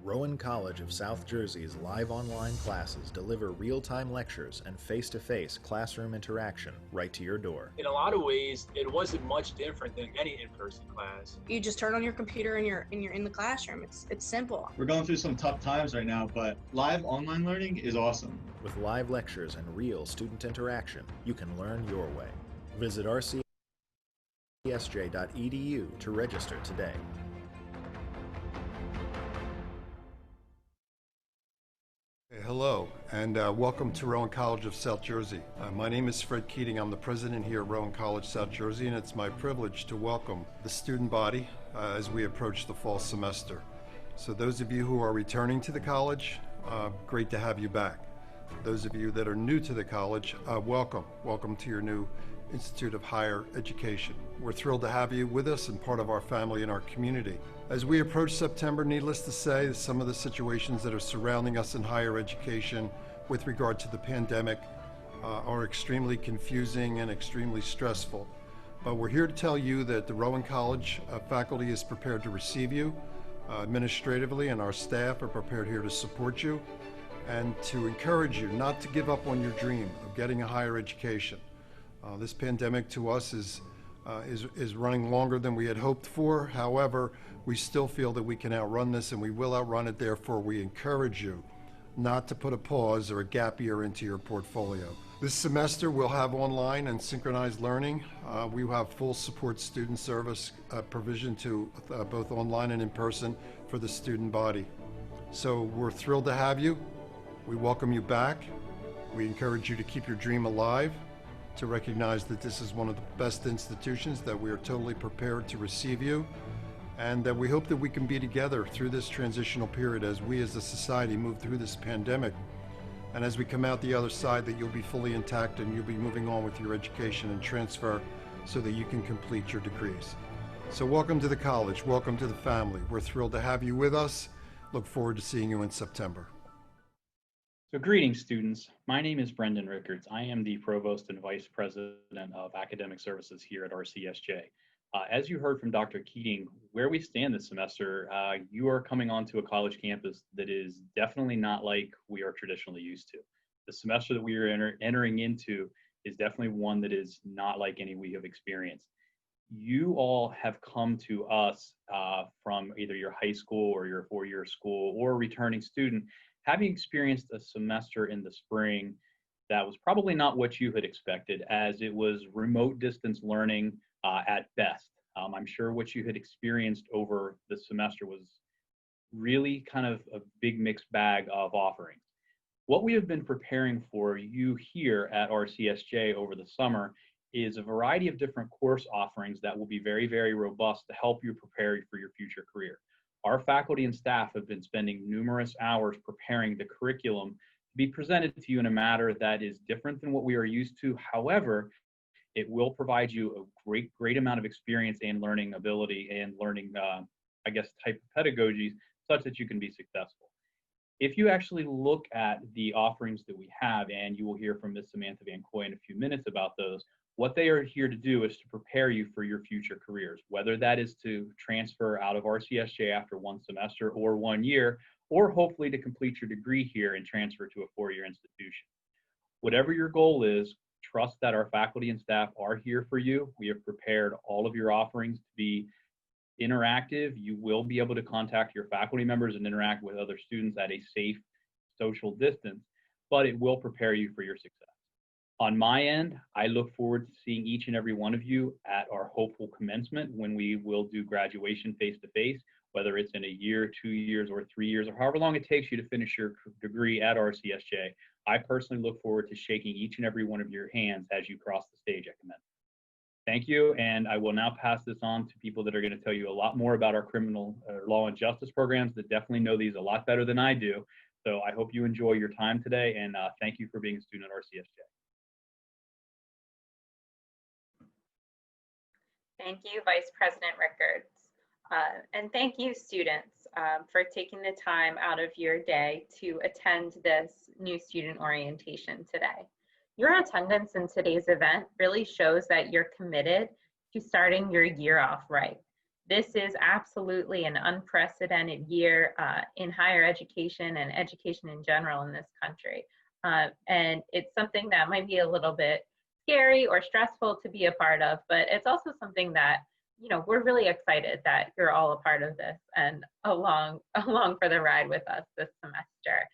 Rowan College of South Jersey's live online classes deliver real-time lectures and face-to-face classroom interaction right to your door. In a lot of ways, it wasn't much different than any in-person class. You just turn on your computer and you're in the classroom. It's simple. We're going through some tough times right now, but live online learning is awesome. With live lectures and real student interaction, you can learn your way. Visit rcsj.edu to register today. Hello, and welcome to Rowan College of South Jersey. My name is Fred Keating. I'm the president here at Rowan College, South Jersey, and it's my privilege to welcome the student body as we approach the fall semester. So those of you who are returning to the college, great to have you back. Those of you that are new to the college, welcome. Welcome to your new Institute of Higher Education. We're thrilled to have you with us and part of our family and our community. As we approach September, needless to say, some of the situations that are surrounding us in higher education with regard to the pandemic are extremely confusing and extremely stressful. But we're here to tell you that the Rowan College faculty is prepared to receive you administratively, and our staff are prepared here to support you and to encourage you not to give up on your dream of getting a higher education. This pandemic to us is running longer than we had hoped for. However, we still feel that we can outrun this, and we will outrun it. Therefore, we encourage you not to put a pause or a gap year into your portfolio. This semester, we'll have online and synchronized learning. We will have full support student service provision to both online and in person for the student body. So we're thrilled to have you. We welcome you back. We encourage you to keep your dream alive, to recognize that this is one of the best institutions, that we are totally prepared to receive you, and that we hope that we can be together through this transitional period as we as a society move through this pandemic. And as we come out the other side, that you'll be fully intact and you'll be moving on with your education and transfer so that you can complete your degrees. So welcome to the college, welcome to the family. We're thrilled to have you with us. Look forward to seeing you in September. So greetings, students. My name is Brendan Rickards. I am the Provost and Vice President of Academic Services here at RCSJ. As you heard from Dr. Keating, where we stand this semester, you are coming onto a college campus that is definitely not like we are traditionally used to. The semester that we are entering into is definitely one that is not like any we have experienced. You all have come to us from either your high school or your four-year school or a returning student, having experienced a semester in the spring that was probably not what you had expected, as it was remote distance learning at best. I'm sure what you had experienced over the semester was really kind of a big mixed bag of offerings. What we have been preparing for you here at RCSJ over the summer is a variety of different course offerings that will be very, very robust to help you prepare for your future career. Our faculty and staff have been spending numerous hours preparing the curriculum to be presented to you in a manner that is different than what we are used to. However, it will provide you a great amount of experience and learning ability and learning, type of pedagogies such that you can be successful. If you actually look at the offerings that we have, and you will hear from Ms. Samantha Van Coy in a few minutes about those, what they are here to do is to prepare you for your future careers, whether that is to transfer out of RCSJ after one semester or 1 year, or hopefully to complete your degree here and transfer to a four-year institution. Whatever your goal is, trust that our faculty and staff are here for you. We have prepared all of your offerings to be interactive. You will be able to contact your faculty members and interact with other students at a safe social distance, but it will prepare you for your success. On my end, I look forward to seeing each and every one of you at our hopeful commencement when we will do graduation face-to-face, whether it's in a year, 2 years, or 3 years, or however long it takes you to finish your degree at RCSJ. I personally look forward to shaking each and every one of your hands as you cross the stage at commencement. Thank you, and I will now pass this on to people that are going to tell you a lot more about our criminal law and justice programs that definitely know these a lot better than I do. So I hope you enjoy your time today, and thank you for being a student at RCSJ. Thank you, Vice President Rickards. And thank you, students, for taking the time out of your day to attend this new student orientation today. Your attendance in today's event really shows that you're committed to starting your year off right. This is absolutely an unprecedented year in higher education and education in general in this country. And it's something that might be a little bit scary or stressful to be a part of, but it's also something that, you know, we're really excited that you're all a part of this and along for the ride with us this semester.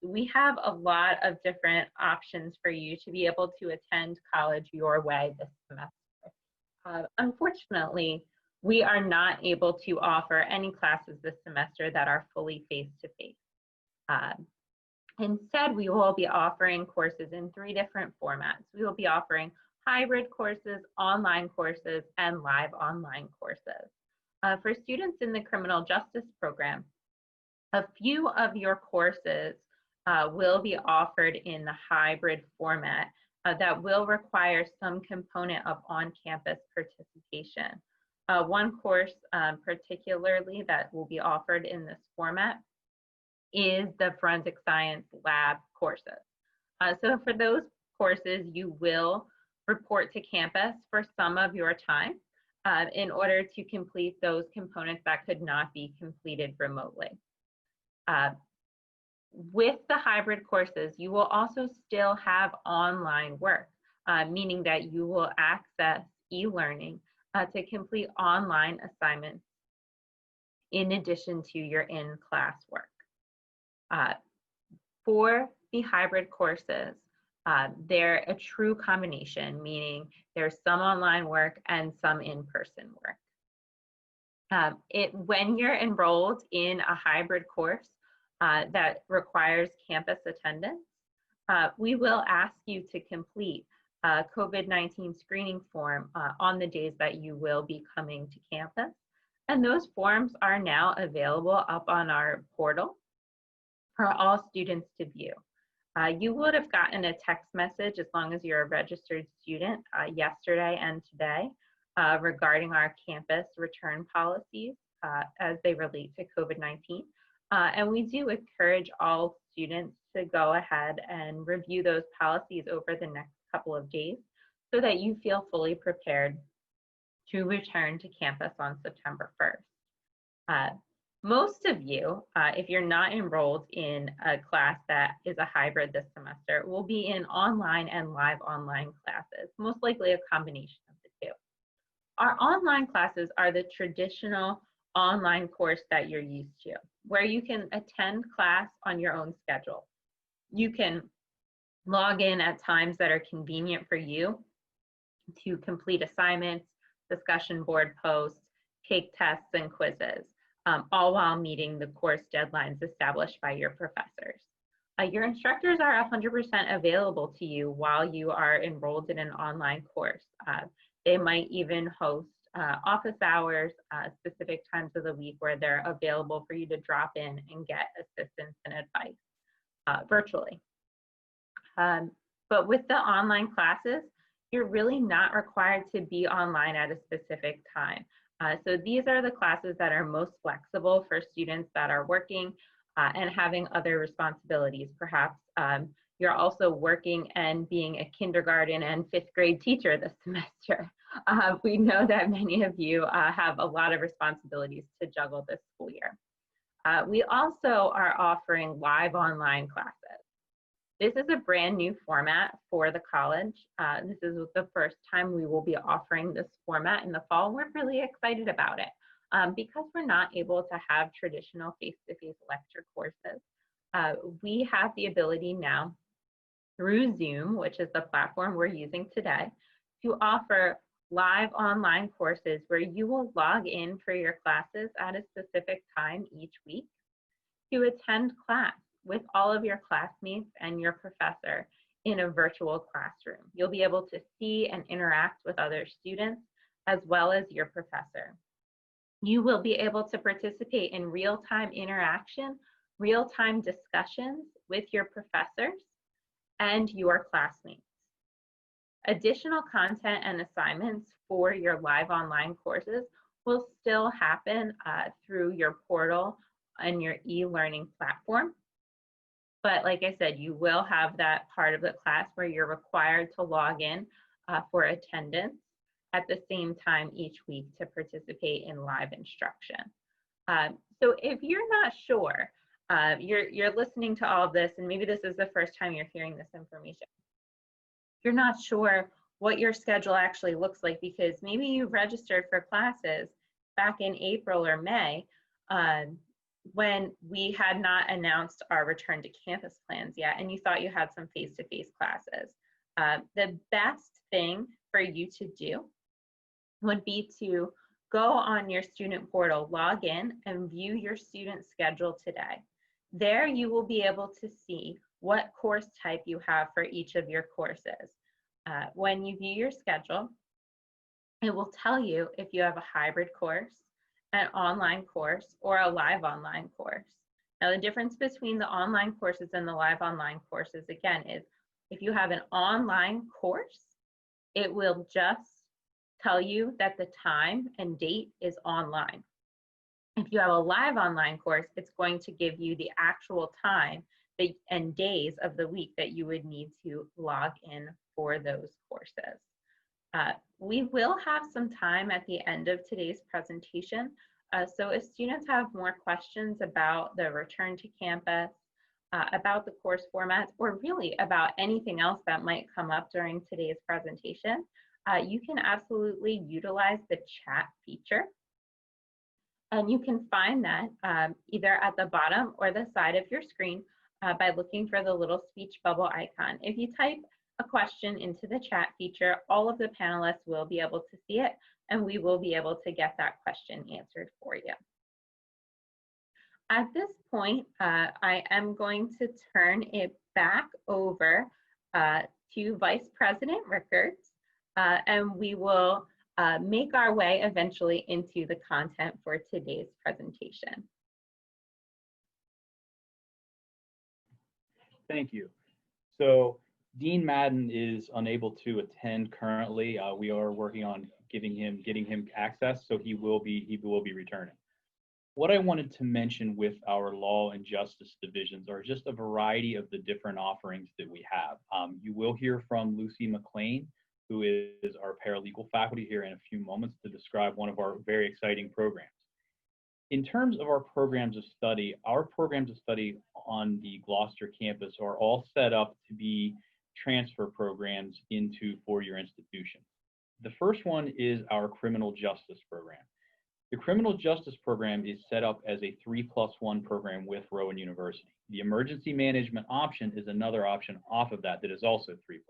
We have a lot of different options for you to be able to attend college your way this semester. Unfortunately, we are not able to offer any classes this semester that are fully face-to-face. Instead, we will be offering courses in 3 different formats. We will be offering hybrid courses, online courses, and live online courses. For students in the criminal justice program, a few of your courses will be offered in the hybrid format that will require some component of on-campus participation. One course particularly that will be offered in this format is the forensic science lab courses. So for those courses, you will report to campus for some of your time in order to complete those components that could not be completed remotely. With the hybrid courses, you will also still have online work, meaning that you will access e-learning to complete online assignments in addition to your in-class work. For the hybrid courses, they're a true combination, meaning there's some online work and some in-person work. When you're enrolled in a hybrid course that requires campus attendance, we will ask you to complete a COVID-19 screening form on the days that you will be coming to campus. And those forms are now available up on our portal for all students to view. You would have gotten a text message as long as you're a registered student yesterday and today regarding our campus return policies as they relate to COVID-19. And we do encourage all students to go ahead and review those policies over the next couple of days so that you feel fully prepared to return to campus on September 1st. Most of you, if you're not enrolled in a class that is a hybrid this semester, will be in online and live online classes, most likely a combination of the two. Our online classes are the traditional online course that you're used to, where you can attend class on your own schedule. You can log in at times that are convenient for you to complete assignments, discussion board posts, take tests and quizzes, all while meeting the course deadlines established by your professors. Your instructors are 100% available to you while you are enrolled in an online course. They might even host office hours, specific times of the week where they're available for you to drop in and get assistance and advice virtually. But with the online classes, you're really not required to be online at a specific time. So these are the classes that are most flexible for students that are working and having other responsibilities. Perhaps you're also working and being a kindergarten and 5th grade teacher this semester. We know that many of you have a lot of responsibilities to juggle this school year. We also are offering live online classes. This is a brand new format for the college. This is the first time we will be offering this format in the fall. We're really excited about it because we're not able to have traditional face-to-face lecture courses. We have the ability now through Zoom, which is the platform we're using today, to offer live online courses where you will log in for your classes at a specific time each week to attend class with all of your classmates and your professor in a virtual classroom. You'll be able to see and interact with other students as well as your professor. You will be able to participate in real-time interaction, real-time discussions with your professors and your classmates. Additional content and assignments for your live online courses will still happen through your portal and your e-learning platform. But like I said, you will have that part of the class where you're required to log in for attendance. at the same time each week to participate in live instruction. So if you're not sure, you're listening to all of this, and maybe this is the first time you're hearing this information. If you're not sure what your schedule actually looks like, because maybe you registered for classes back in April or May, when we had not announced our return to campus plans yet, and you thought you had some face-to-face classes. The best thing for you to do would be to go on your student portal, log in, and view your student schedule today. There you will be able to see what course type you have for each of your courses. When you view your schedule, it will tell you if you have a hybrid course, an online course, or a live online course. Now, the difference between the online courses and the live online courses, again, is if you have an online course, it will just tell you that the time and date is online. If you have a live online course, it's going to give you the actual time and days of the week that you would need to log in for those courses. We will have some time at the end of today's presentation. So if students have more questions about the return to campus, about the course formats, or really about anything else that might come up during today's presentation, you can absolutely utilize the chat feature. And you can find that either at the bottom or the side of your screen by looking for the little speech bubble icon. If you type a question into the chat feature, all of the panelists will be able to see it, and we will be able to get that question answered for you. At this point, I am going to turn it back over to Vice President Rickards, and we will make our way eventually into the content for today's presentation. Thank you. So Dean Madden is unable to attend currently. We are working on getting him access, so he will be returning. What I wanted to mention with our law and justice divisions are just a variety of the different offerings that we have. You will hear from Lucy McLean, who is our paralegal faculty, here in a few moments to describe one of our very exciting programs. In terms of our programs of study, our programs of study on the Gloucester campus are all set up to be transfer programs into four-year institutions. The first one is our criminal justice program. The criminal justice program is set up as a 3+1 program with Rowan University. The emergency management option is another option off of that is also 3+1.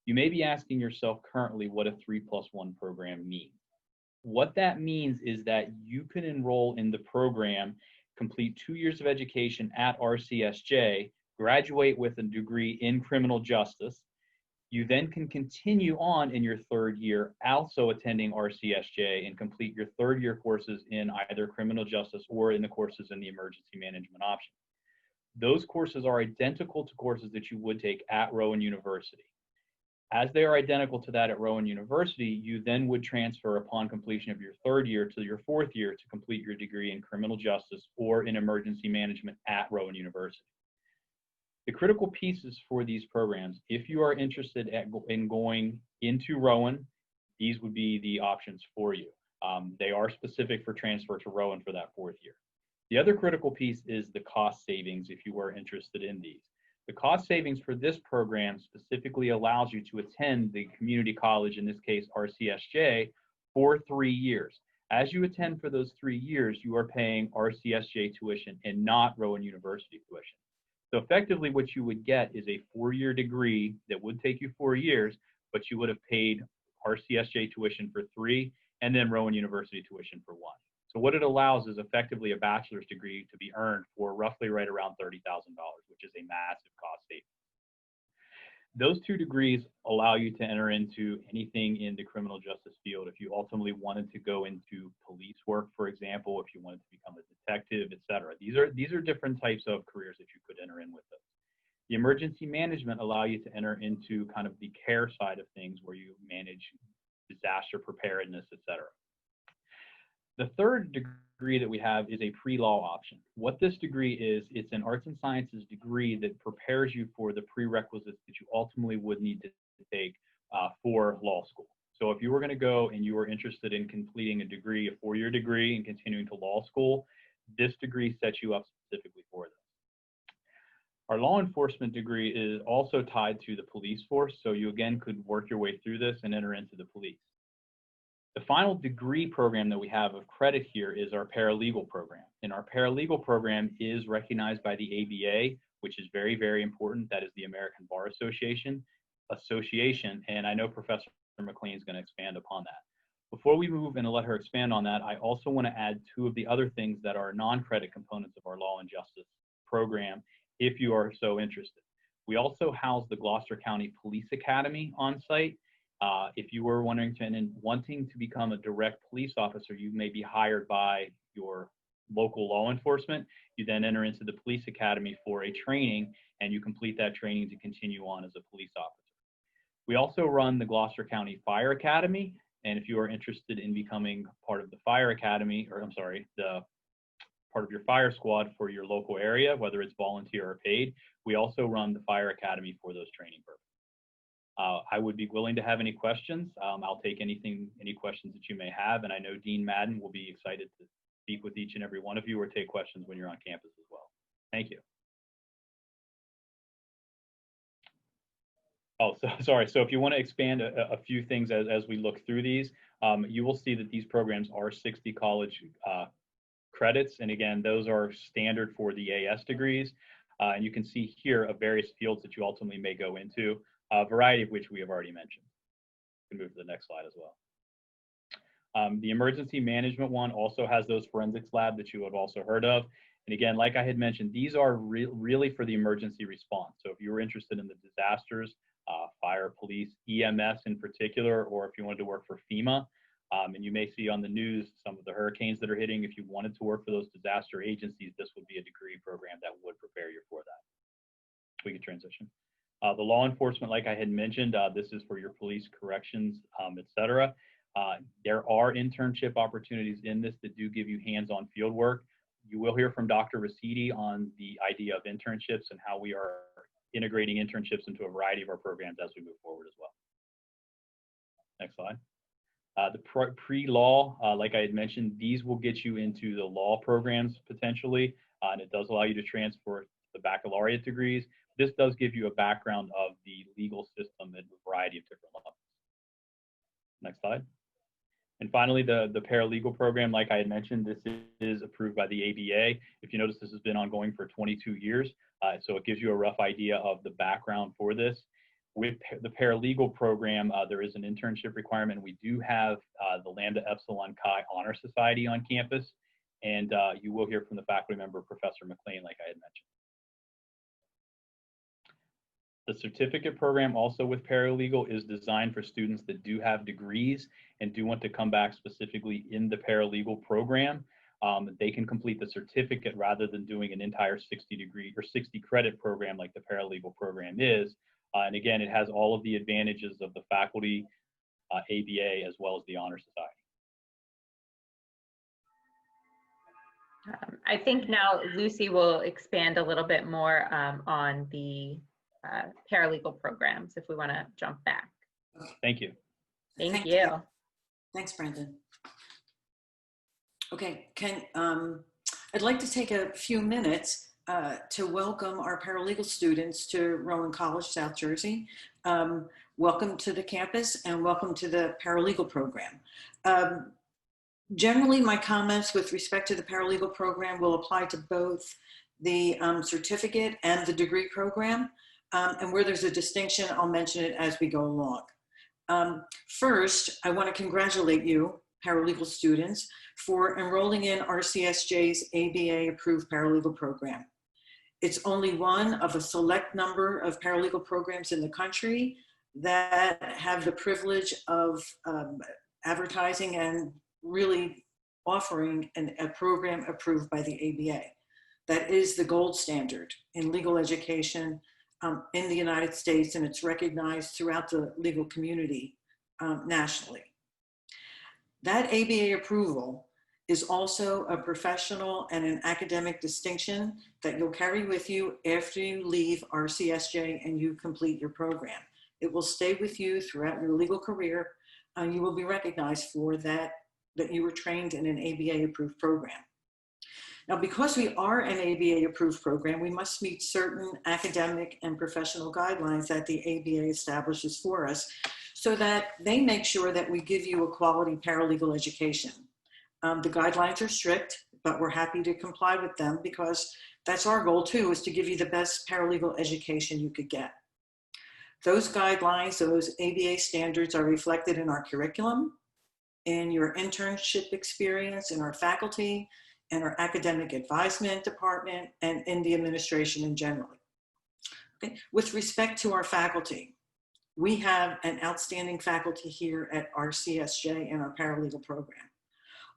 You may be asking yourself currently what a 3+1 program means. What that means is that you can enroll in the program, complete 2 years of education at RCSJ, graduate with a degree in criminal justice. You then can continue on in your third year, also attending RCSJ, and complete your third year courses in either criminal justice or in the courses in the emergency management option. Those courses are identical to courses that you would take at Rowan University. As they are identical to that at Rowan University, you then would transfer upon completion of your third year to your fourth year to complete your degree in criminal justice or in emergency management at Rowan University. The critical pieces for these programs, if you are interested in going into Rowan, these would be the options for you. They are specific for transfer to Rowan for that fourth year. The other critical piece is the cost savings if you are interested in these. The cost savings for this program specifically allows you to attend the community college, in this case RCSJ, for 3 years. As you attend for those 3 years, you are paying RCSJ tuition and not Rowan University tuition. So effectively what you would get is a 4-year degree that would take you 4 years, but you would have paid RCSJ tuition for 3 and then Rowan University tuition for 1. So what it allows is effectively a bachelor's degree to be earned for roughly right around $30,000, which is a massive cost savings. Those 2 degrees allow you to enter into anything in the criminal justice field. If you ultimately wanted to go into police work, for example, if you wanted to become a detective, etc. These are different types of careers that you could enter in with those. The emergency management allow you to enter into kind of the care side of things where you manage disaster preparedness, etc. The third degree that we have is a pre-law option. What this degree is, it's an arts and sciences degree that prepares you for the prerequisites that you ultimately would need to take for law school. So if you were going to go and you were interested in completing a degree, a 4-year degree, and continuing to law school, this degree sets you up specifically for this. Our law enforcement degree is also tied to the police force, so you again could work your way through this and enter into the police. The final degree program that we have of credit here is our paralegal program. And our paralegal program is recognized by the ABA, which is very, very important. That is the American Bar Association, and I know Professor McLean is going to expand upon that. Before we move and let her expand on that, I also want to add 2 of the other things that are non-credit components of our law and justice program, if you are so interested. We also house the Gloucester County Police Academy on site. If you were wanting to become a direct police officer, you may be hired by your local law enforcement. You then enter into the police academy for a training, and you complete that training to continue on as a police officer. We also run the Gloucester County Fire Academy, and if you are interested in becoming part of the fire academy, or the part of your fire squad for your local area, whether it's volunteer or paid, we also run the fire academy for those training purposes. I would be willing to have any questions. I'll take any questions that you may have, and I know Dean Madden will be excited to speak with each and every one of you or take questions when you're on campus as well. Thank you. Oh, sorry. So if you want to expand a few things as we look through these, you will see that these programs are 60 college credits. And again, those are standard for the AS degrees. And you can see here of various fields that you ultimately may go into, a variety of which we have already mentioned. You can move to the next slide as well. The emergency management one also has those forensics lab that you have also heard of. And again, like I had mentioned, these are really for the emergency response. So if you were interested in the disasters, fire, police, EMS in particular, or if you wanted to work for FEMA, and you may see on the news some of the hurricanes that are hitting, if you wanted to work for those disaster agencies, this would be a degree program that would prepare you for that. We can transition. The law enforcement, like I had mentioned, this is for your police, corrections, et cetera. There are internship opportunities in this that do give you hands-on field work. You will hear from Dr. Rasidi on the idea of internships and how we are integrating internships into a variety of our programs as we move forward as well. Next slide. The pre-law, like I had mentioned, these will get you into the law programs potentially, and it does allow you to transfer the baccalaureate degrees. This does give you a background of the legal system at a variety of different levels. Next slide. And finally, the paralegal program, like I had mentioned, this is approved by the ABA. If you notice, this has been ongoing for 22 years. So it gives you a rough idea of the background for this. With the paralegal program, there is an internship requirement. We do have the Lambda Epsilon Chi Honor Society on campus, and you will hear from the faculty member, Professor McLean, like I had mentioned. The certificate program also with paralegal is designed for students that do have degrees and do want to come back specifically in the paralegal program. They can complete the certificate rather than doing an entire 60-degree or 60 credit program like the paralegal program is. And again, it has all of the advantages of the faculty, ABA, as well as the Honor Society. I think now Lucy will expand a little bit more on the paralegal programs if we want to jump back. Thank you. Thank you. Thanks, Brandon. Okay, I'd like to take a few minutes to welcome our paralegal students to Rowan College, South Jersey. Welcome to the campus and welcome to the paralegal program. Generally, my comments with respect to the paralegal program will apply to both the certificate and the degree program. And where there's a distinction, I'll mention it as we go along. First, I want to congratulate you, paralegal students, for enrolling in RCSJ's ABA-approved paralegal program. It's only one of a select number of paralegal programs in the country that have the privilege of advertising and really offering a program approved by the ABA. That is the gold standard in legal education in the United States, and it's recognized throughout the legal community nationally. That ABA approval is also a professional and an academic distinction that you'll carry with you after you leave RCSJ and you complete your program. It will stay with you throughout your legal career, you will be recognized for that you were trained in an ABA approved program. Now, because we are an ABA approved program, we must meet certain academic and professional guidelines that the ABA establishes for us so that they make sure that we give you a quality paralegal education. The guidelines are strict, but we're happy to comply with them because that's our goal too, is to give you the best paralegal education you could get. Those guidelines, those ABA standards are reflected in our curriculum, in your internship experience, in our faculty, and our academic advisement department, and in the administration in general. Okay. With respect to our faculty, we have an outstanding faculty here at RCSJ in our paralegal program.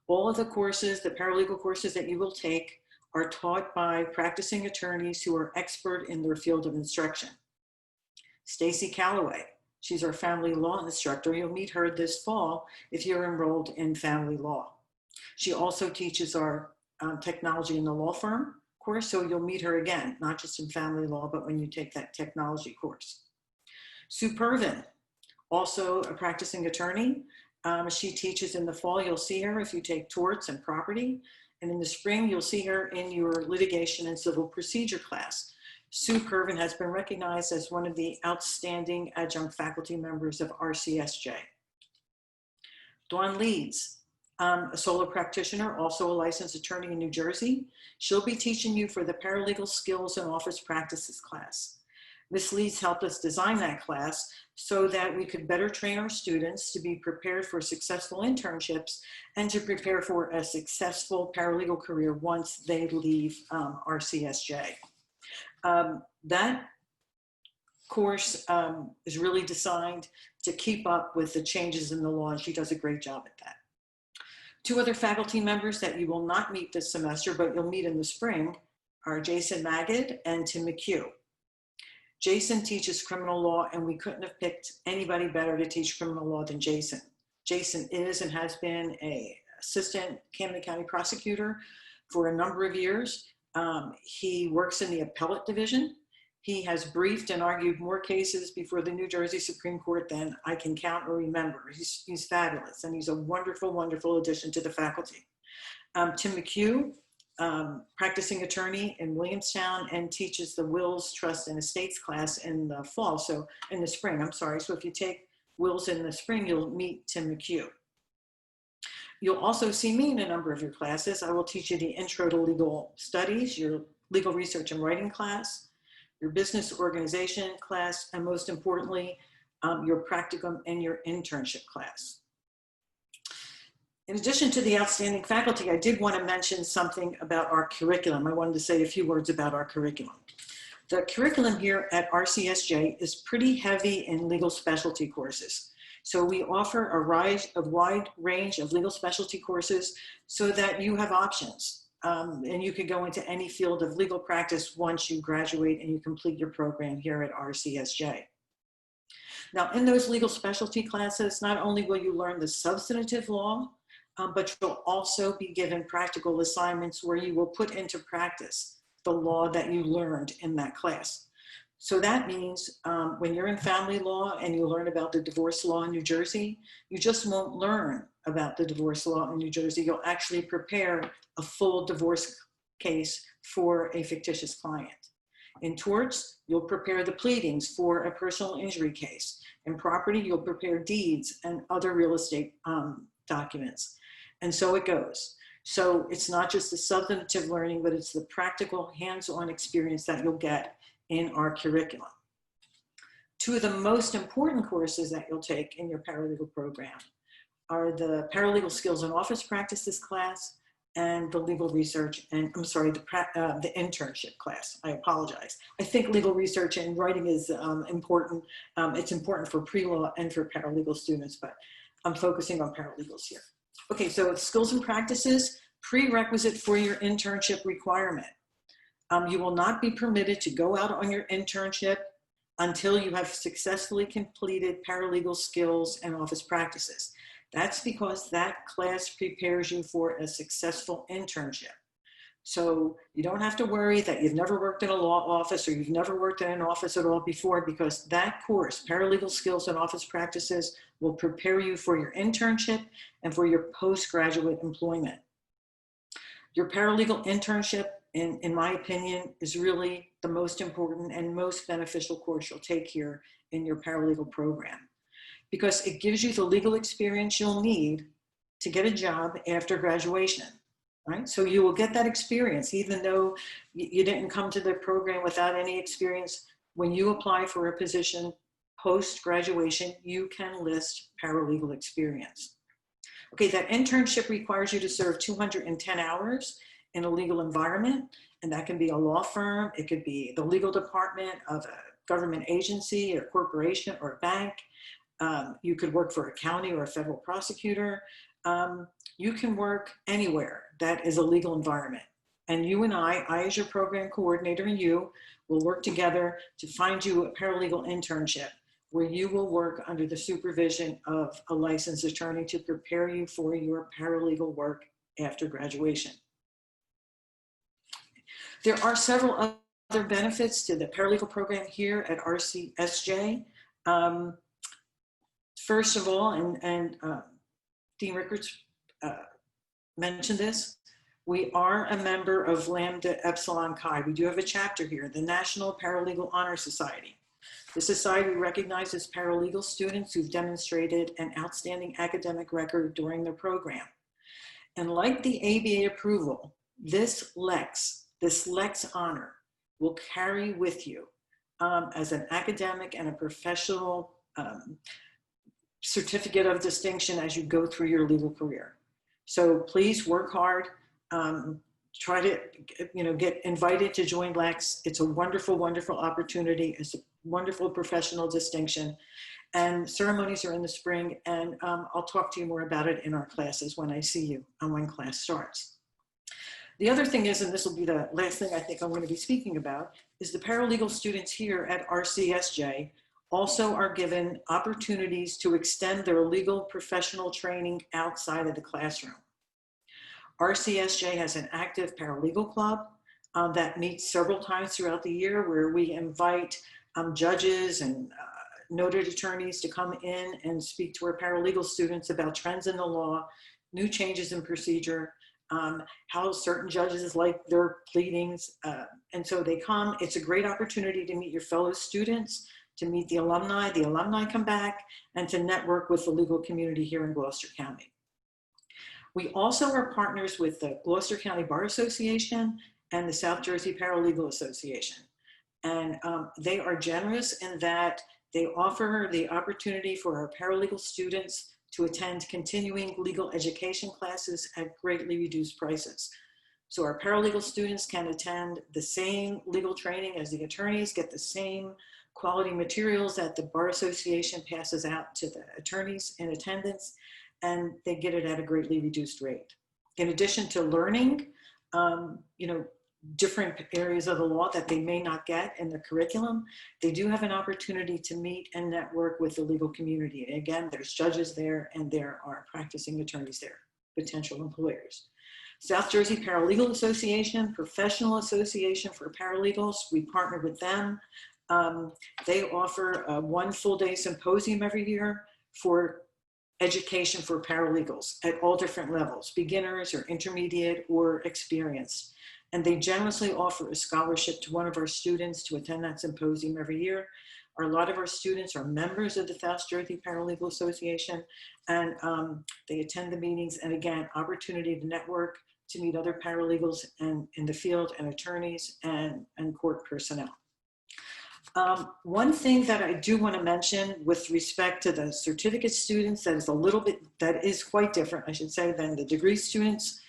All of the courses, the paralegal courses that you will take, are taught by practicing attorneys who are expert in their field of instruction. Stacy Calloway, she's our family law instructor. You'll meet her this fall if you're enrolled in family law. She also teaches our technology in the law firm course, so you'll meet her again, not just in family law, but when you take that technology course. Sue Pervin, also a practicing attorney. She teaches in the fall. You'll see her if you take torts and property. And in the spring, you'll see her in your litigation and civil procedure class. Sue Pervin has been recognized as one of the outstanding adjunct faculty members of RCSJ. Dawn Leeds, a solo practitioner, also a licensed attorney in New Jersey. She'll be teaching you for the Paralegal Skills and Office Practices class. Ms. Leeds helped us design that class so that we could better train our students to be prepared for successful internships and to prepare for a successful paralegal career once they leave RCSJ. That course is really designed to keep up with the changes in the law, and she does a great job at that. Two other faculty members that you will not meet this semester, but you'll meet in the spring, are Jason Magid and Tim McHugh. Jason teaches criminal law, and we couldn't have picked anybody better to teach criminal law than Jason. Jason is and has been an assistant Camden County prosecutor for a number of years. He works in the appellate division. He has briefed and argued more cases before the New Jersey Supreme Court than I can count or remember. He's fabulous, and he's a wonderful, wonderful addition to the faculty. Tim McHugh, practicing attorney in Williamstown, and teaches the Wills, Trust, and Estates class in the fall, so in the spring, I'm sorry. So if you take Wills in the spring, you'll meet Tim McHugh. You'll also see me in a number of your classes. I will teach you the Intro to Legal Studies, your Legal Research and Writing class, your Business Organization class, and most importantly, your Practicum and your Internship class. In addition to the outstanding faculty, I did want to mention something about our curriculum. I wanted to say a few words about our curriculum. The curriculum here at RCSJ is pretty heavy in legal specialty courses. So we offer a wide range of legal specialty courses so that you have options. And you can go into any field of legal practice once you graduate and you complete your program here at RCSJ. Now, in those legal specialty classes, not only will you learn the substantive law, but you'll also be given practical assignments where you will put into practice the law that you learned in that class. So that means when you're in family law and you learn about the divorce law in New Jersey, you just won't learn about the divorce law in New Jersey. You'll actually prepare a full divorce case for a fictitious client. In torts, you'll prepare the pleadings for a personal injury case. In property, you'll prepare deeds and other real estate documents. And so it goes. So it's not just the substantive learning, but it's the practical hands-on experience that you'll get in our curriculum. Two of the most important courses that you'll take in your paralegal program are the Paralegal Skills and Office Practices class and the Legal Research and, I'm sorry, the Internship class. I apologize. I think legal research and writing is important. It's important for pre-law and for paralegal students, but I'm focusing on paralegals here. Okay, so Skills and Practices, prerequisite for your internship requirement. You will not be permitted to go out on your internship until you have successfully completed paralegal skills and office practices. That's because that class prepares you for a successful internship. So you don't have to worry that you've never worked in a law office or you've never worked in an office at all before, because that course, Paralegal Skills and Office Practices, will prepare you for your internship and for your postgraduate employment. Your paralegal internship, in my opinion, is really the most important and most beneficial course you'll take here in your paralegal program, because it gives you the legal experience you'll need to get a job after graduation. Right? So you will get that experience, even though you didn't come to the program without any experience. When you apply for a position post-graduation, you can list paralegal experience. Okay, that internship requires you to serve 210 hours in a legal environment, and that can be a law firm, it could be the legal department of a government agency or corporation or a bank. You could work for a county or a federal prosecutor. You can work anywhere that is a legal environment. And you and I as your program coordinator, and you will work together to find you a paralegal internship where you will work under the supervision of a licensed attorney to prepare you for your paralegal work after graduation. There are several other benefits to the paralegal program here at RCSJ. First of all, and Dean Rickards mentioned this, we are a member of Lambda Epsilon Chi. We do have a chapter here, the National Paralegal Honor Society. The society recognizes paralegal students who've demonstrated an outstanding academic record during their program. And like the ABA approval, this Lex honor will carry with you as an academic and a professional certificate of distinction as you go through your legal career. So please work hard. Try to, get invited to join Lex. It's a wonderful, wonderful opportunity. It's a wonderful professional distinction. And ceremonies are in the spring, and I'll talk to you more about it in our classes when I see you and when class starts. The other thing is, and this will be the last thing I think I'm going to be speaking about, is the paralegal students here at RCSJ also are given opportunities to extend their legal professional training outside of the classroom. RCSJ has an active paralegal club that meets several times throughout the year, where we invite judges and noted attorneys to come in and speak to our paralegal students about trends in the law, new changes in procedure, how certain judges like their pleadings. And so they come. It's a great opportunity to meet your fellow students, to meet the alumni come back, and to network with the legal community here in Gloucester County. We also are partners with the Gloucester County Bar Association and the South Jersey Paralegal Association. And they are generous in that they offer the opportunity for our paralegal students to attend continuing legal education classes at greatly reduced prices. So our paralegal students can attend the same legal training as the attorneys, get the same quality materials that the Bar Association passes out to the attorneys in attendance, and they get it at a greatly reduced rate. In addition to learning, different areas of the law that they may not get in the curriculum, they do have an opportunity to meet and network with the legal community. And again, there's judges there, and there are practicing attorneys there, potential employers. South Jersey Paralegal Association, Professional Association for Paralegals, we partner with them. They offer one full-day symposium every year for education for paralegals at all different levels, beginners or intermediate or experienced. And they generously offer a scholarship to one of our students to attend that symposium every year. A lot of our students are members of the South Jersey Paralegal Association, and they attend the meetings, and again, opportunity to network, to meet other paralegals and in the field, and attorneys and court personnel. One thing that I do want to mention with respect to the certificate students that is quite different, I should say, than the degree students.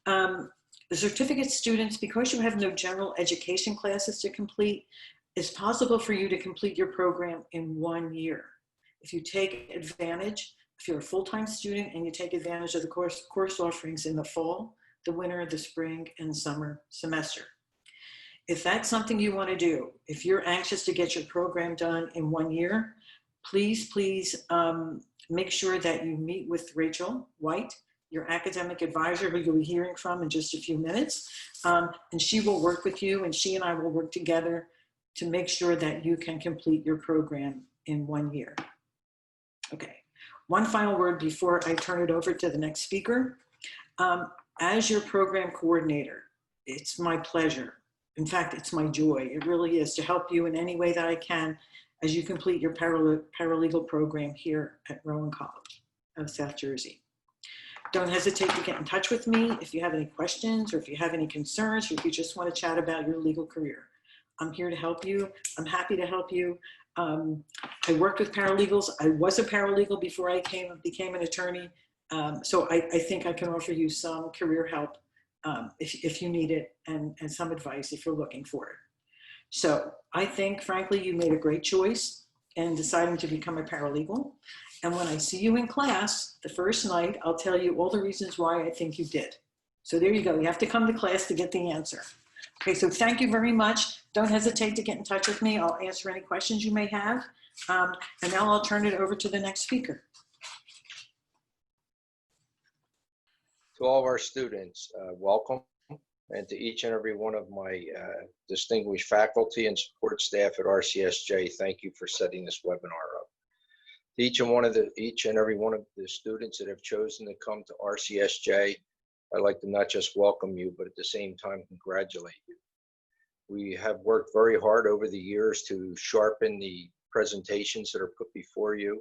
The certificate students, because you have no general education classes to complete, it's possible for you to complete your program in 1 year. If you take advantage, if you're a full-time student and you take advantage of the course offerings in the fall, the winter, the spring, and summer semester. If that's something you want to do, if you're anxious to get your program done in 1 year, please make sure that you meet with Rachel White, your academic advisor, who you'll be hearing from in just a few minutes. And she will work with you, and she and I will work together to make sure that you can complete your program in 1 year. Okay, one final word before I turn it over to the next speaker. As your program coordinator, it's my pleasure. In fact, it's my joy. It really is, to help you in any way that I can as you complete your paralegal program here at Rowan College of South Jersey. Don't hesitate to get in touch with me if you have any questions, or if you have any concerns, or if you just want to chat about your legal career. I'm here to help you. I'm happy to help you. I worked with paralegals. I was a paralegal before I became an attorney. So I think I can offer you some career help if you need it, and some advice if you're looking for it. So I think, frankly, you made a great choice in deciding to become a paralegal. And when I see you in class the first night, I'll tell you all the reasons why I think you did. So there you go. You have to come to class to get the answer. Okay, so thank you very much. Don't hesitate to get in touch with me. I'll answer any questions you may have. And now I'll turn it over to the next speaker. To all of our students, welcome. And to each and every one of my distinguished faculty and support staff at RCSJ, thank you for setting this webinar up. To each and every one of the students that have chosen to come to RCSJ, I'd like to not just welcome you, but at the same time, congratulate you. We have worked very hard over the years to sharpen the presentations that are put before you.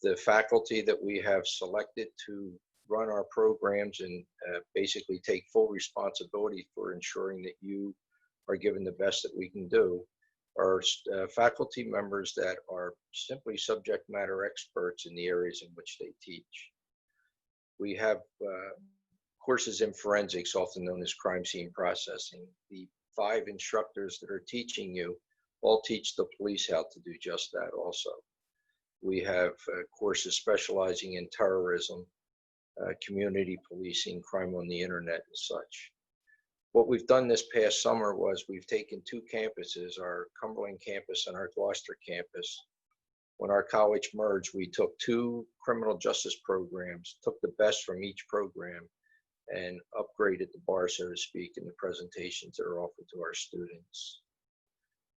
The faculty that we have selected to run our programs and basically take full responsibility for ensuring that you are given the best that we can do are faculty members that are simply subject matter experts in the areas in which they teach. We have courses in forensics, often known as crime scene processing. The 5 instructors that are teaching you all teach the police how to do just that also. We have courses specializing in terrorism, community policing, crime on the internet, and such. What we've done this past summer was we've taken 2 campuses, our Cumberland campus and our Gloucester campus. When our college merged, we took 2 criminal justice programs, took the best from each program, and upgraded the bar, so to speak, in the presentations that are offered to our students.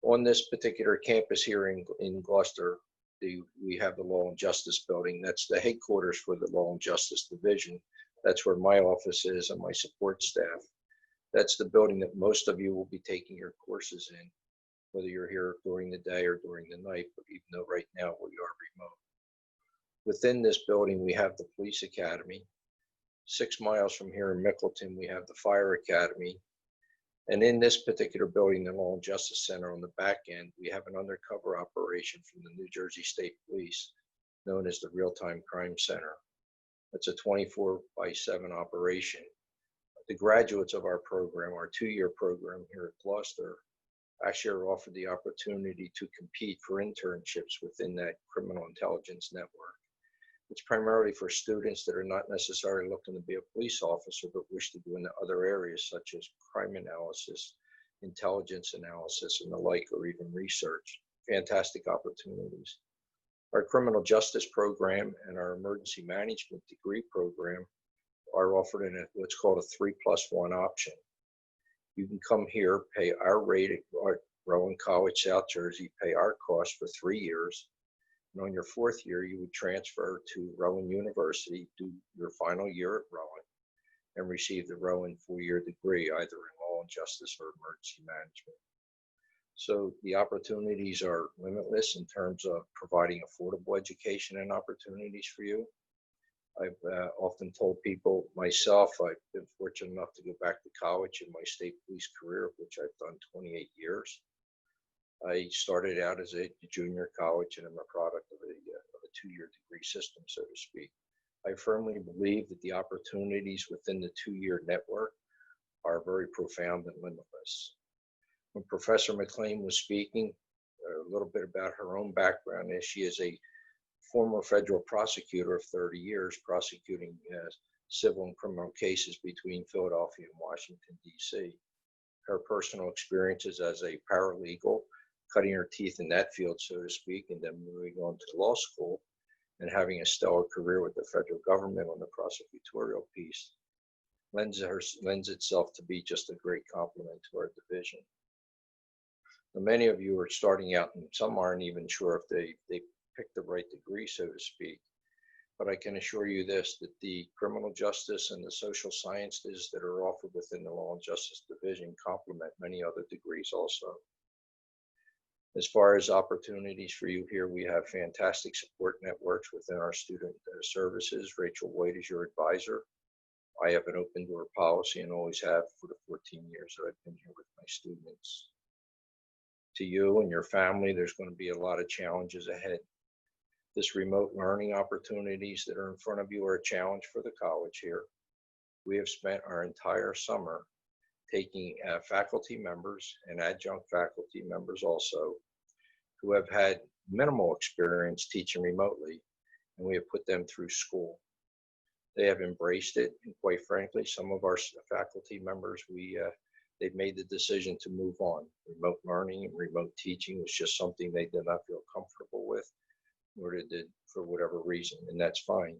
On this particular campus here in Gloucester, we have the Law and Justice Building. That's the headquarters for the Law and Justice Division. That's where my office is and my support staff. That's the building that most of you will be taking your courses in, whether you're here during the day or during the night, but even though right now we are remote. Within this building, we have the Police Academy. 6 miles from here in Mickleton, we have the Fire Academy. And in this particular building, the Law and Justice Center, on the back end, we have an undercover operation from the New Jersey State Police known as the Real-Time Crime Center. It's a 24/7 operation. The graduates of our program, our 2-year program here at Gloucester, actually are offered the opportunity to compete for internships within that criminal intelligence network. It's primarily for students that are not necessarily looking to be a police officer, but wish to go into other areas such as crime analysis, intelligence analysis, and the like, or even research. Fantastic opportunities. Our criminal justice program and our emergency management degree program are offered in what's called a 3+1 option. You can come here, pay our rate at Rowan College, South Jersey, pay our cost for 3 years. And on your 4th year, you would transfer to Rowan University, do your final year at Rowan, and receive the Rowan 4-year degree, either in law and justice or emergency management. So the opportunities are limitless in terms of providing affordable education and opportunities for you. I've often told people myself, I've been fortunate enough to go back to college in my state police career, which I've done 28 years. I started out as a junior college, and I'm a product of a 2-year degree system, so to speak. I firmly believe that the opportunities within the 2-year network are very profound and limitless. When Professor McLean was speaking, a little bit about her own background, is she is a former federal prosecutor of 30 years, prosecuting civil and criminal cases between Philadelphia and Washington, D.C. Her personal experiences as a paralegal, cutting her teeth in that field, so to speak, and then moving on to law school, and having a stellar career with the federal government on the prosecutorial piece lends itself to be just a great compliment to our division. Now, many of you are starting out, and some aren't even sure if they picked the right degree, so to speak. But I can assure you this, that the criminal justice and the social sciences that are offered within the Law and Justice Division complement many other degrees also. As far as opportunities for you here, we have fantastic support networks within our student services. Rachel White is your advisor. I have an open door policy and always have for the 14 years that I've been here with my students. To you and your family, there's going to be a lot of challenges ahead. This remote learning opportunities that are in front of you are a challenge for the college here. We have spent our entire summer taking faculty members and adjunct faculty members also who have had minimal experience teaching remotely, and we have put them through school. They have embraced it, and quite frankly, some of our faculty members, they've made the decision to move on. Remote learning and remote teaching was just something they did not feel comfortable with, or did for whatever reason, and that's fine.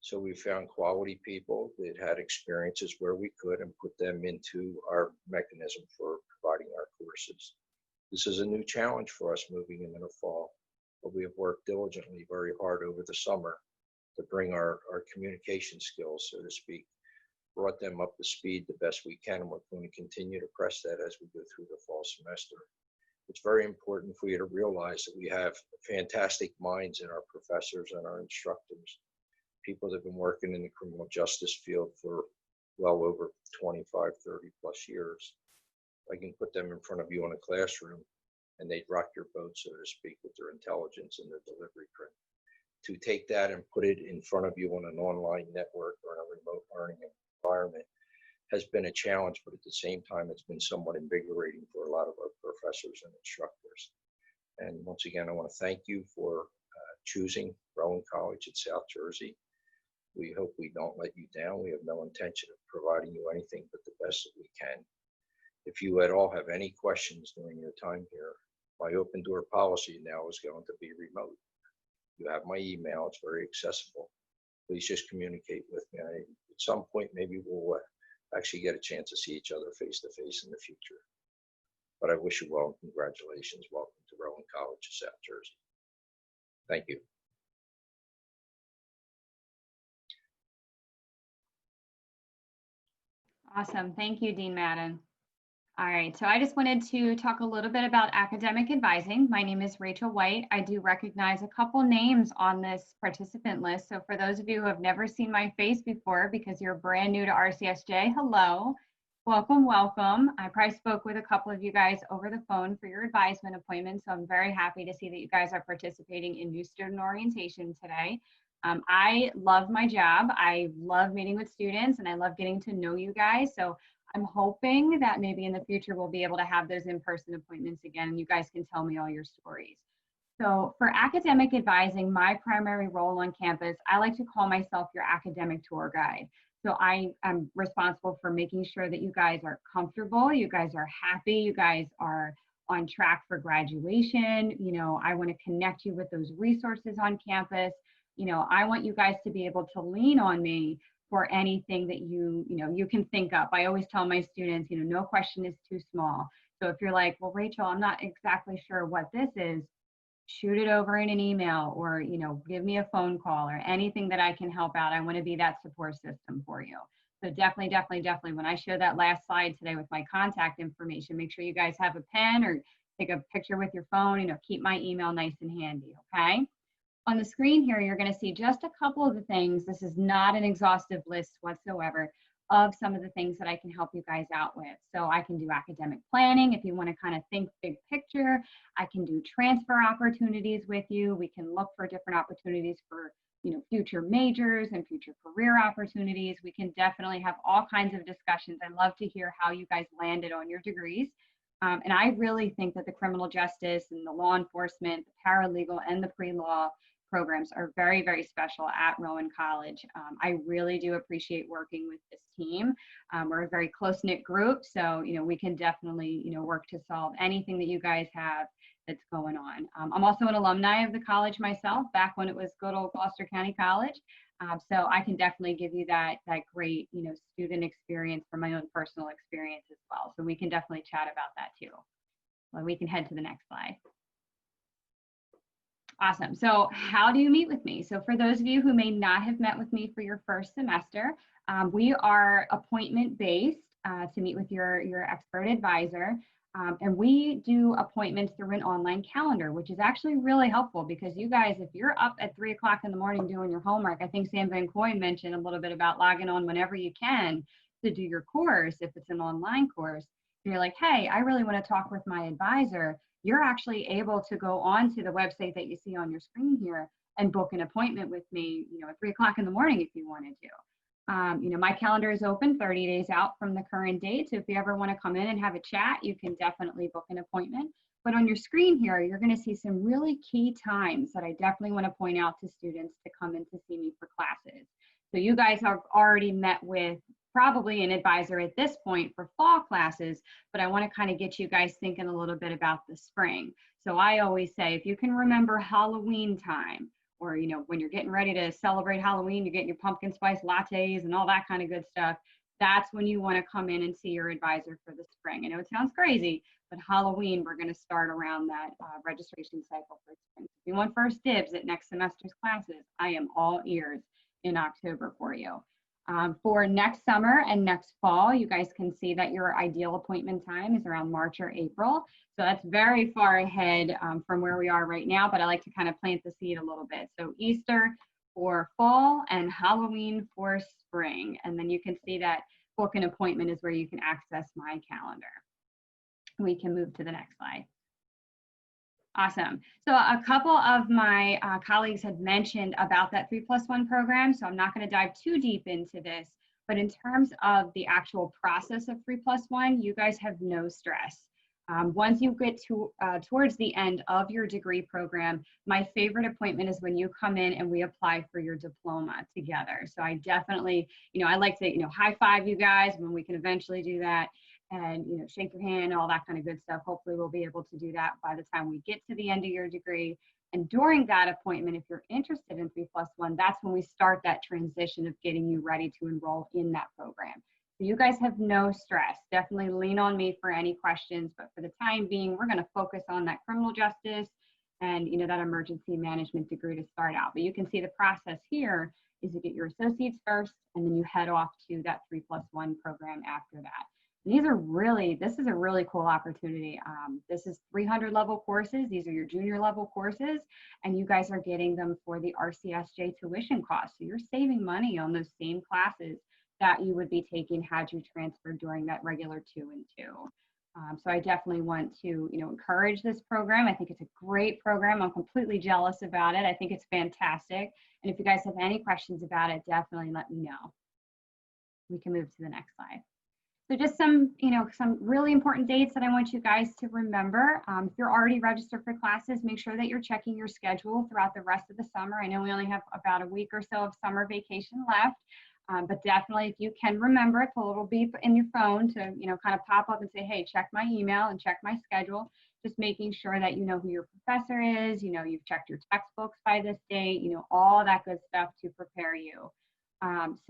So we found quality people that had experiences where we could and put them into our mechanism for providing our courses. This is a new challenge for us moving into the fall, but we have worked diligently very hard over the summer to bring our communication skills, so to speak, brought them up to speed the best we can, and we're going to continue to press that as we go through the fall semester. It's very important for you to realize that we have fantastic minds in our professors and our instructors, people that have been working in the criminal justice field for well over 25, 30 plus years. I can put them in front of you in a classroom and they'd rock your boat, so to speak, with their intelligence and their delivery print. To take that and put it in front of you on an online network or in a remote learning environment has been a challenge, but at the same time, it's been somewhat invigorating for a lot of our professors and instructors. And once again, I want to thank you for choosing Rowan College at South Jersey. We hope we don't let you down. We have no intention of providing you anything but the best that we can. If you at all have any questions during your time here, my open door policy now is going to be remote. You have my email, it's very accessible. Please just communicate with me. At some point, maybe we'll actually get a chance to see each other face to face in the future. But I wish you well and congratulations. Welcome to Rowan College of South Jersey. Thank you. Awesome. Thank you, Dean Madden. All right, so I just wanted to talk a little bit about academic advising. My name is Rachel White. I do recognize a couple names on this participant list. So for those of you who have never seen my face before because you're brand new to RCSJ, hello, welcome, welcome. I probably spoke with a couple of you guys over the phone for your advisement appointment, so I'm very happy to see that you guys are participating in new student orientation today. I love my job. I love meeting with students and I love getting to know you guys. So I'm hoping that maybe in the future we'll be able to have those in-person appointments again and you guys can tell me all your stories. So for academic advising, my primary role on campus, I like to call myself your academic tour guide. So I am responsible for making sure that you guys are comfortable, you guys are happy, you guys are on track for graduation. You know, I want to connect you with those resources on campus. You know, I want you guys to be able to lean on me for anything that you can think up. I always tell my students, no question is too small. So if you're like, well, Rachel, I'm not exactly sure what this is, shoot it over in an email or, give me a phone call or anything that I can help out. I want to be that support system for you. So definitely, when I show that last slide today with my contact information, make sure you guys have a pen or take a picture with your phone, keep my email nice and handy, okay? On the screen here, you're going to see just a couple of the things. This is not an exhaustive list whatsoever of some of the things that I can help you guys out with. So I can do academic planning if you want to kind of think big picture. I can do transfer opportunities with you. We can look for different opportunities for future majors and future career opportunities. We can definitely have all kinds of discussions. I love to hear how you guys landed on your degrees. And I really think that the criminal justice and the law enforcement, the paralegal, and the pre-law programs are very, very special at Rowan College. I really do appreciate working with this team. We're a very close-knit group, so we can definitely work to solve anything that you guys have that's going on. I'm also an alumni of the college myself, back when it was good old Gloucester County College. So I can definitely give you that great, student experience from my own personal experience as well. So we can definitely chat about that too. Well, we can head to the next slide. Awesome. So how do you meet with me? So for those of you who may not have met with me for your first semester, we are appointment based to meet with your expert advisor. And we do appointments through an online calendar, which is actually really helpful because you guys, if you're up at 3 o'clock in the morning doing your homework, I think Sam Van Coy mentioned a little bit about logging on whenever you can to do your course, if it's an online course, and you're like, hey, I really want to talk with my advisor, you're actually able to go on to the website that you see on your screen here and book an appointment with me, at 3 o'clock in the morning if you wanted to. My calendar is open 30 days out from the current date. So if you ever want to come in and have a chat, you can definitely book an appointment. But on your screen here, you're going to see some really key times that I definitely want to point out to students to come in to see me for classes. So you guys have already met with probably an advisor at this point for fall classes, but I want to kind of get you guys thinking a little bit about the spring. So I always say, if you can remember Halloween time, or, when you're getting ready to celebrate Halloween, you're getting your pumpkin spice lattes and all that kind of good stuff. That's when you want to come in and see your advisor for the spring. I know it sounds crazy, but Halloween, we're going to start around that registration cycle for spring. If you want first dibs at next semester's classes, I am all ears in October for you. For next summer and next fall, you guys can see that your ideal appointment time is around March or April. So that's very far ahead from where we are right now, but I like to kind of plant the seed a little bit. So Easter for fall and Halloween for spring. And then you can see that book an appointment is where you can access my calendar. We can move to the next slide. Awesome. So a couple of my colleagues had mentioned about that 3+1 program, so I'm not going to dive too deep into this, but in terms of the actual process of 3+1, you guys have no stress. Once you get to towards the end of your degree program, my favorite appointment is when you come in and we apply for your diploma together. So I definitely, I like to, high five you guys when we can eventually do that. And shake your hand, all that kind of good stuff. Hopefully we'll be able to do that by the time we get to the end of your degree. And during that appointment, if you're interested in 3+1, that's when we start that transition of getting you ready to enroll in that program. So you guys have no stress. Definitely lean on me for any questions, but for the time being, we're going to focus on that criminal justice and that emergency management degree to start out. But you can see the process here is you get your associates first, and then you head off to that 3+1 program after that. This is a really cool opportunity. This is 300 level courses. These are your junior level courses, and you guys are getting them for the RCSJ tuition cost. So you're saving money on those same classes that you would be taking had you transferred during that regular 2 and 2. So I definitely want to, encourage this program. I think it's a great program. I'm completely jealous about it. I think it's fantastic. And if you guys have any questions about it, definitely let me know. We can move to the next slide. So just some really important dates that I want you guys to remember. If you're already registered for classes, make sure that you're checking your schedule throughout the rest of the summer. I know we only have about a week or so of summer vacation left, but definitely if you can remember it, put a little beep in your phone to, kind of pop up and say, hey, check my email and check my schedule. Just making sure that you know who your professor is, you've checked your textbooks by this date, all that good stuff to prepare you.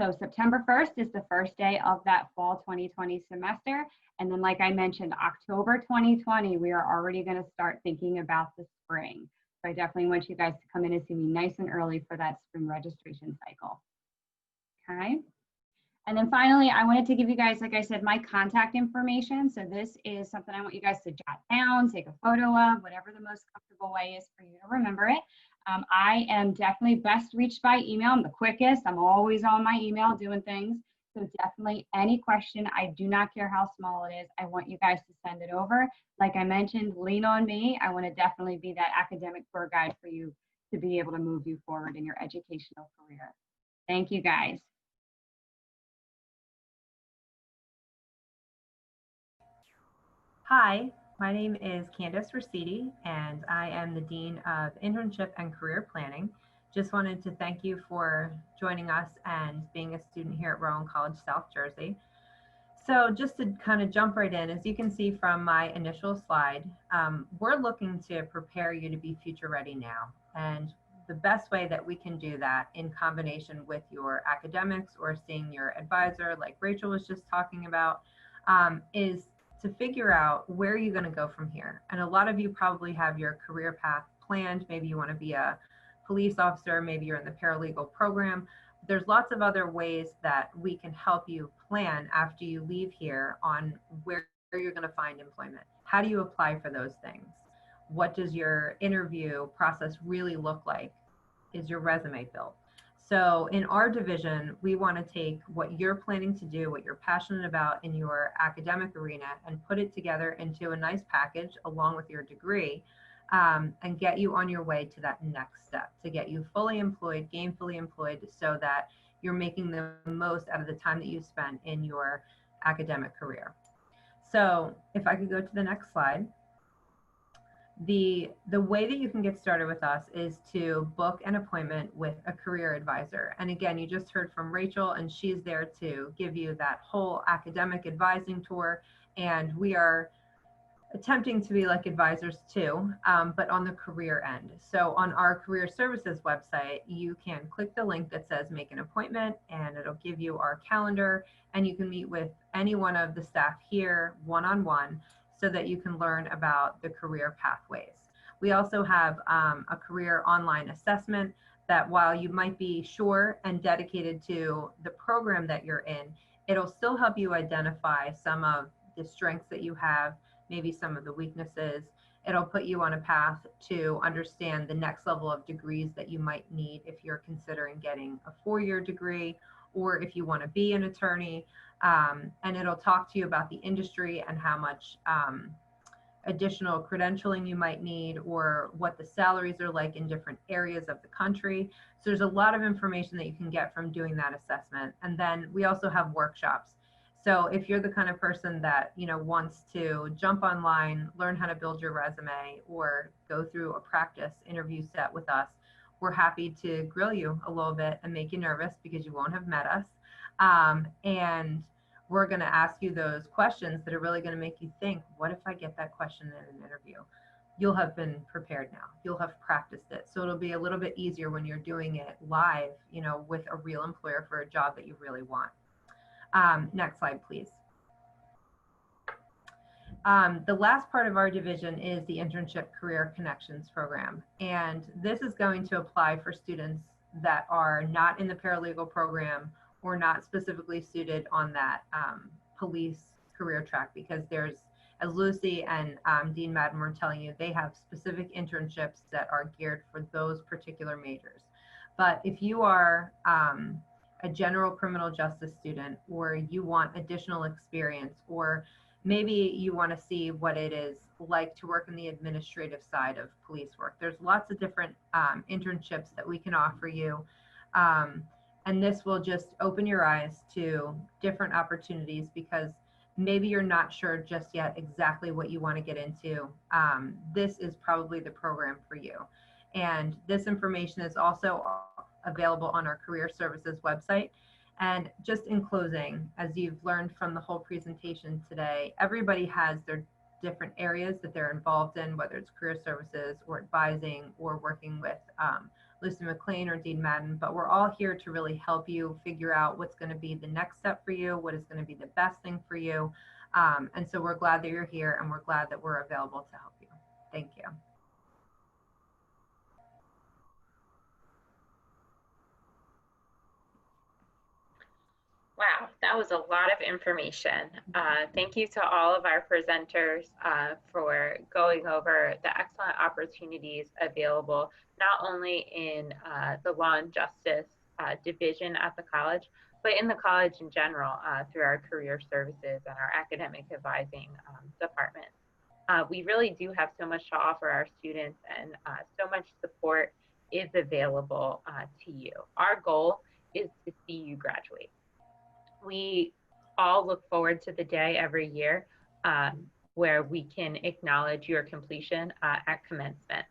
So September 1st is the first day of that fall 2020 semester. And then like I mentioned, October 2020, we are already going to start thinking about the spring. So I definitely want you guys to come in and see me nice and early for that spring registration cycle. Okay. And then finally, I wanted to give you guys, like I said, my contact information. So this is something I want you guys to jot down, take a photo of, whatever the most comfortable way is for you to remember it. I am definitely best reached by email. I'm the quickest. I'm always on my email doing things. So definitely any question, I do not care how small it is. I want you guys to send it over. Like I mentioned, lean on me. I want to definitely be that academic tour guide for you to be able to move you forward in your educational career. Thank you guys. Hi, my name is Candace Rosidi, and I am the Dean of Internship and Career Planning. Just wanted to thank you for joining us and being a student here at Rowan College, South Jersey. So just to kind of jump right in, as you can see from my initial slide, we're looking to prepare you to be future ready now. And the best way that we can do that in combination with your academics or seeing your advisor, like Rachel was just talking about, is to figure out where you're going to go from here. And a lot of you probably have your career path planned. Maybe you want to be a police officer, maybe you're in the paralegal program. There's lots of other ways that we can help you plan after you leave here on where you're going to find employment. How do you apply for those things? What does your interview process really look like? Is your resume built? So in our division, we want to take what you're planning to do, what you're passionate about in your academic arena, and put it together into a nice package along with your degree, and get you on your way to that next step, to get you fully employed, gainfully employed, so that you're making the most out of the time that you spent in your academic career. So if I could go to the next slide. The way that you can get started with us is to book an appointment with a career advisor. And again, you just heard from Rachel, and she's there to give you that whole academic advising tour. And we are attempting to be like advisors too, but on the career end. So on our career services website, you can click the link that says make an appointment, and it'll give you our calendar, and you can meet with any one of the staff here one-on-one so that you can learn about the career pathways. We also have a career online assessment that, while you might be sure and dedicated to the program that you're in, it'll still help you identify some of the strengths that you have, maybe some of the weaknesses. It'll put you on a path to understand the next level of degrees that you might need if you're considering getting a 4-year degree, or if you want to be an attorney. And it'll talk to you about the industry and how much additional credentialing you might need, or what the salaries are like in different areas of the country. So there's a lot of information that you can get from doing that assessment. And then we also have workshops. So if you're the kind of person that, you know, wants to jump online, learn how to build your resume, or go through a practice interview set with us, we're happy to grill you a little bit and make you nervous because you won't have met us. And we're going to ask you those questions that are really going to make you think, what if I get that question in an interview? You'll have been prepared now. You'll have practiced it. So it'll be a little bit easier when you're doing it live, you know, with a real employer for a job that you really want. Next slide, please. The last part of our division is the Internship Career Connections program. And this is going to apply for students that are not in the paralegal program or not specifically suited on that police career track, because there's, as Lucy and Dean Madden were telling you, they have specific internships that are geared for those particular majors. But if you are a general criminal justice student, or you want additional experience, or maybe you want to see what it is like to work in the administrative side of police work, there's lots of different internships that we can offer you. And this will just open your eyes to different opportunities, because maybe you're not sure just yet exactly what you want to get into. This is probably the program for you. And this information is also available on our career services website. And just in closing, as you've learned from the whole presentation today, everybody has their different areas that they're involved in, whether it's career services or advising or working with Lucy McLean or Dean Madden, but we're all here to really help you figure out what's going to be the next step for you, what is going to be the best thing for you. And so we're glad that you're here, and we're glad that we're available to help you. Thank you. Wow, that was a lot of information. Thank you to all of our presenters for going over the excellent opportunities available, not only in the Law and Justice division at the college, but in the college in general through our career services and our academic advising department. We really do have so much to offer our students, and so much support is available to you. Our goal is to see you graduate. We all look forward to the day every year where we can acknowledge your completion at commencement.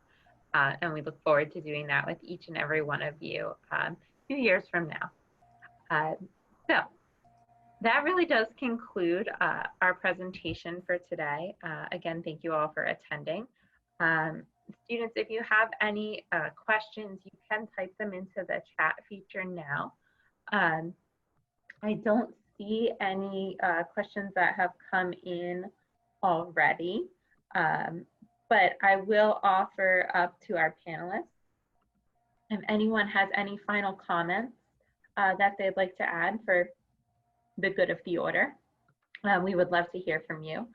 And we look forward to doing that with each and every one of you 2 years from now. So That really does conclude our presentation for today. Again, thank you all for attending. Students, if you have any questions, you can type them into the chat feature now. I don't see any questions that have come in already, but I will offer up to our panelists. If anyone has any final comments that they'd like to add for the good of the order, we would love to hear from you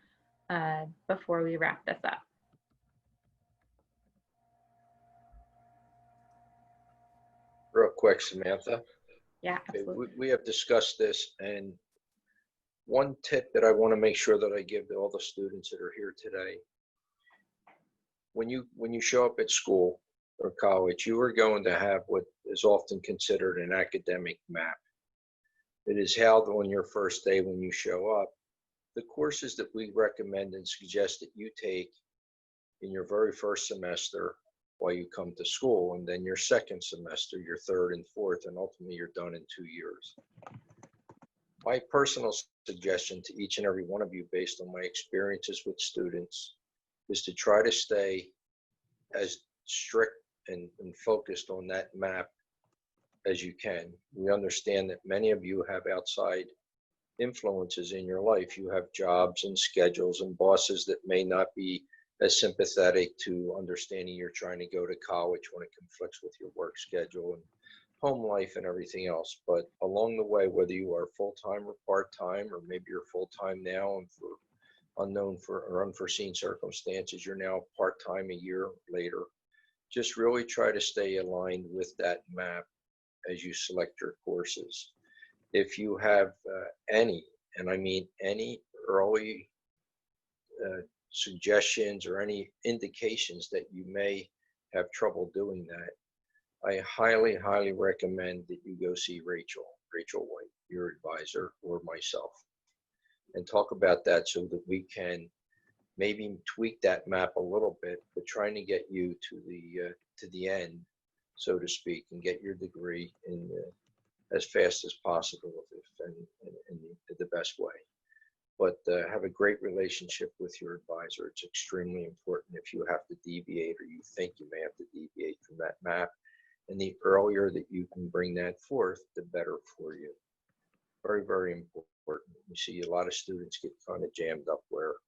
before we wrap this up. Real quick, Samantha. Yeah, absolutely. We have discussed this, and one tip that I want to make sure that I give to all the students that are here today: when you show up at school or college, you are going to have what is often considered an academic map. It is held on your first day when you show up. The courses that we recommend and suggest that you take in your very first semester while you come to school, and then your second semester, your third and fourth, and ultimately you're done in 2 years. My personal suggestion to each and every one of you, based on my experiences with students, is to try to stay as strict and focused on that map as you can. We understand that many of you have outside influences in your life. You have jobs and schedules and bosses that may not be as sympathetic to understanding you're trying to go to college when it conflicts with your work schedule and home life and everything else. But along the way, whether you are full-time or part-time, or maybe you're full-time now and for unknown or unforeseen circumstances, you're now part-time a year later, just really try to stay aligned with that map as you select your courses. If you have any, and I mean any, early suggestions or any indications that you may have trouble doing that, I highly, highly recommend that you go see Rachel White, your advisor, or myself, and talk about that so that we can maybe tweak that map a little bit, but trying to get you to the end, so to speak, and get your degree in as fast as possible in the best way. But have a great relationship with your advisor. It's extremely important. If you have to deviate, or you think you may have to deviate from that map, and the earlier that you can bring that forth, the better for you. Very, very important. You see a lot of students get kind of jammed up where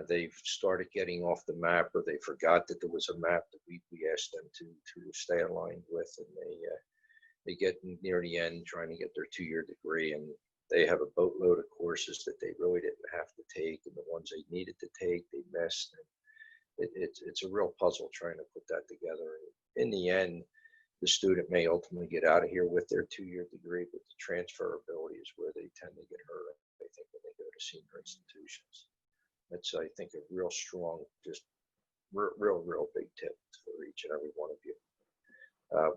they've started getting off the map, or they forgot that there was a map that we asked them to stay aligned with, and they get near the end trying to get their 2-year degree, and they have a boatload of courses that they really didn't have to take, and the ones they needed to take, they missed. And it's a real puzzle trying to put that together. And in the end, the student may ultimately get out of here with their 2-year degree, but the transferability is where they tend to get hurt, I think, when they go to senior institutions. That's, I think, a real strong, just real big tip for each and every one of you.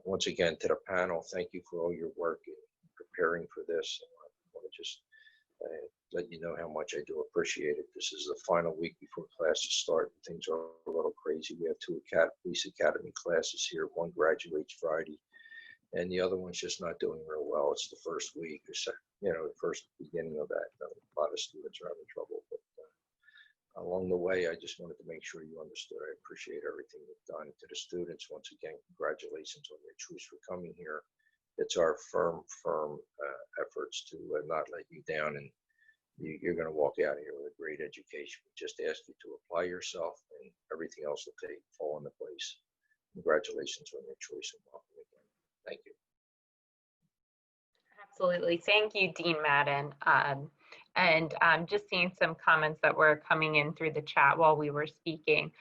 Once again, to the panel, thank you for all your work in preparing for this. I want to just let you know how much I do appreciate it. This is the final week before classes start. Things are a little crazy. We have 2 police academy classes here. One graduates Friday, and the other one's just not doing real well. It's the first week, or the first beginning of that. A lot of students are having trouble, but along the way, I just wanted to make sure you understood. I appreciate everything you've done. To the students, once again, congratulations on your choice for coming here. It's our firm efforts to not let you down, and you're going to walk out of here with a great education. We just ask you to apply yourself, and everything else will fall into place. Congratulations on your choice, and welcome again. Thank you. Absolutely. Thank you, Dean Madden. And just seeing some comments that were coming in through the chat while we were speaking.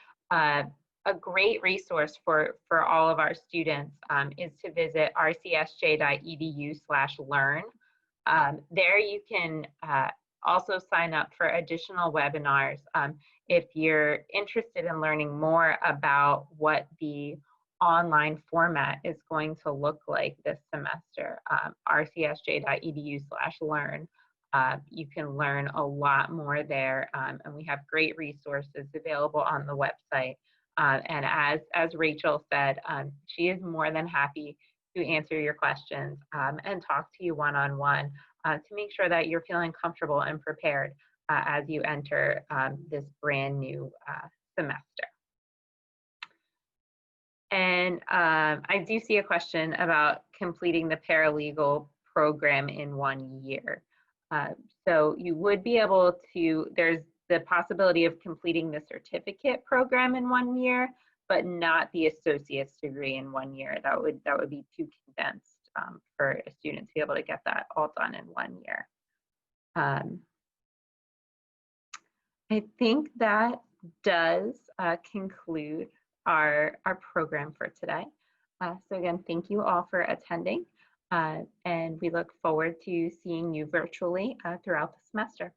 A great resource for all of our students is to visit rcsj.edu/learn. There you can also sign up for additional webinars if you're interested in learning more about what the online format is going to look like this semester. rcsj.edu/learn. You can learn a lot more there, and we have great resources available on the website. And as Rachel said, she is more than happy to answer your questions and talk to you one-on-one. to make sure that you're feeling comfortable and prepared as you enter this brand new semester. And I do see a question about completing the paralegal program in 1 year. So you would be able to, there's the possibility of completing the certificate program in 1 year, but not the associate's degree in 1 year. That would be too condensed for a student to be able to get that all done in 1 year. I think that does conclude our program for today. So again, thank you all for attending, and we look forward to seeing you virtually throughout the semester.